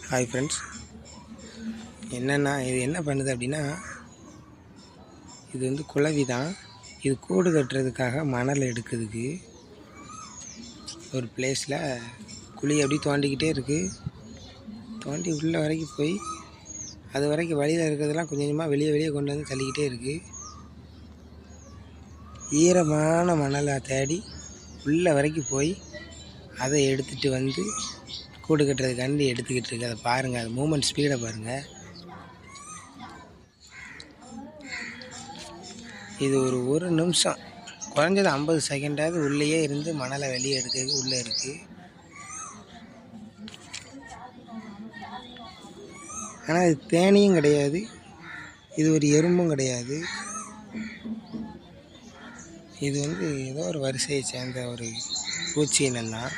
Hi friends, என்னென்னா இது என்ன பண்ணுது அப்படின்னா, இது வந்து குளவி தான். இது கூடு கட்டுறதுக்காக மணல் எடுக்கிறதுக்கு ஒரு பிளேஸில் குழி அப்படி தோண்டிக்கிட்டே இருக்குது. தோண்டி உள்ள வரைக்கும் போய் அது வரைக்கும் வழியில் இருக்கிறதெல்லாம் கொஞ்சம் கொஞ்சமாக வெளியே கொண்டு வந்து தள்ளிக்கிட்டே இருக்குது. ஈரமான மணலை தேடி உள்ள வரைக்கும் போய் அதை எடுத்துகிட்டு வந்து கூடு கட்டுறதுக்காண்டி எடுத்துக்கிட்டு இருக்கு. அதை பாருங்கள், அது மூமெண்ட் ஸ்பீடை பாருங்கள். இது ஒரு நிமிஷம் குறைஞ்சது 50 செகண்டாவது உள்ளேயே இருந்து மணலை வெளியே எடுக்கிறது உள்ளே இருக்குது. ஆனால் இது தேனியும் கிடையாது, இது ஒரு எறும்பும் கிடையாது. இது வந்து ஏதோ ஒரு வரிசையை சேர்ந்த ஒரு பூச்சி இனம் தான்.